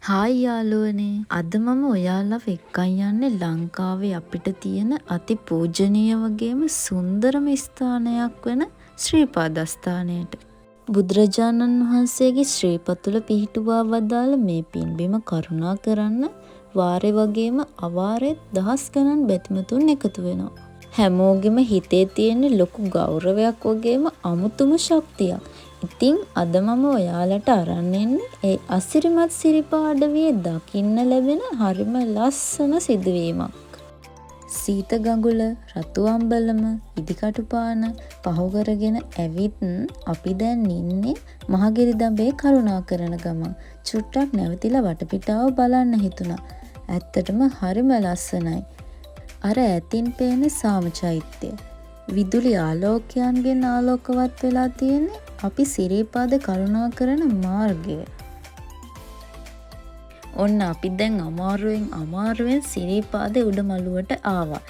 Hi යාළුවනේ. අද මම ඔයාලව එක්කන් යන්නේ ලංකාවේ අපිට තියෙන අති පූජනීය වගේම සුන්දරම ස්ථානයක් වෙන ශ්‍රී පාදස්ථානයට. බුදුරජාණන් වහන්සේගේ ශ්‍රී පතුල පිහිටුවා වදාළ මේ පින්බිම කරුණා කරන්න වාරේ වගේම අවාරේ දහස් ගණන් බැතිමතුන් එකතු වෙනවා. හැමෝගෙම හිතේ තියෙන ලොකු ගෞරවයක් වගේම අමුතුම ශක්තියක්. ඉතින් අද මම ඔයාලට අරන් එන්නේ ඒ අසිරිමත් සිරිපා අඩවියේ දකින්න ලැබෙන හරිම ලස්සන සිදුවීමක්. සීත ගඟුල, රතු අම්බලම, ඉදිකටුපාන පහු කරගෙන ඇවිත් අපි දැන් ඉන්නේ මහගිරිදඹේ කරුණාකරන ගමන්. චුට්ටක් නැවතිලා වටපිටාව බලන්න හිතුණා. ඇත්තටම හරිම ලස්සනයි. අර ඈතින් පේන සාම චෛත්‍යය. විදුලි ආලෝකයන්ගෙන් ආලෝකවත් වෙලා තියෙන්නේ අපි සිරිපාද කරුණාකරන මාර්ගය. ඔන්න අපි දැන් අමාරුවෙන් සිරිපාදේ උඩ මළුවට ආවා.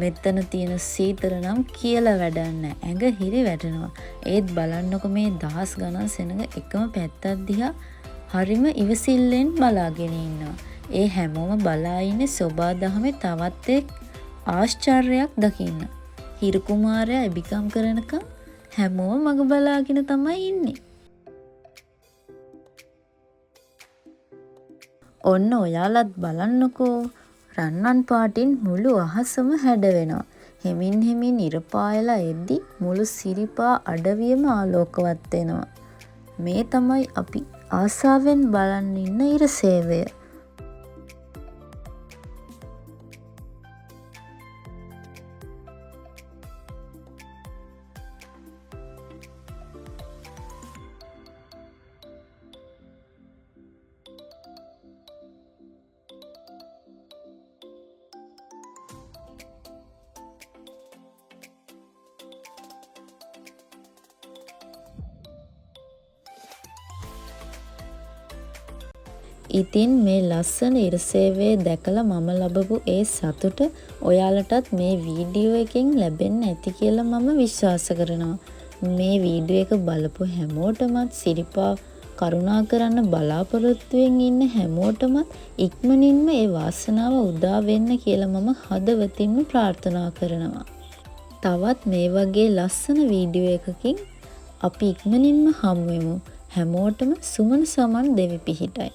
මෙතන තියෙන සීතල නම් කියලා වැඩක් නැහැ. ඇඟ හිරි වැටෙනවා. ඒත් බලන්නකො මේ දහස් ගණන් සෙනඟ එකම පැත්තක් දිහා හරිම ඉවසිල්ලෙන් බලාගෙන ඉන්නවා. ඒ හැමෝම බලා ඉන්නේ සෝබා දහමේ තවත් එක් ආශ්චර්යයක් දකින්න. හිරු කුමාරයා එබිකම් කරනකම් හැමෝම මග බලාගෙන තමයි ඉන්නේ. ඔන්න ඔයාලත් බලන්නකෝ. රන්වන් පාටින් මුළු අහසම හැඩ වෙනවා. හෙමින් ඉර පායලා එද්දි මුළු සිරිපා අඩවියම ආලෝකවත් වෙනවා. මේ තමයි අපි ආසාවෙන් බලන් ඉන්න ඉර සේවය. ඉතින් මේ ලස්සන ඉරසේවය දැකලා මම ලබපු ඒ සතුට ඔයාලටත් මේ වීඩියෝ එකෙන් ලැබෙන්න ඇති කියලා මම විශ්වාස කරනවා. මේ වීඩියෝ එක බලපු හැමෝටමත් සිරිපා කරුණා කරන්න බලාපොරොත්තුවෙන් ඉන්න හැමෝටමත් ඉක්මනින්ම ඒ වාසනාව උදා වෙන්න කියලා මම හදවතින්ම ප්‍රාර්ථනා කරනවා. තවත් මේ වගේ ලස්සන වීඩියෝ එකකින් අපි ඉක්මනින්ම හමු වෙමු. හැමෝටම සුමන සමන් දෙවි පිහිටයි.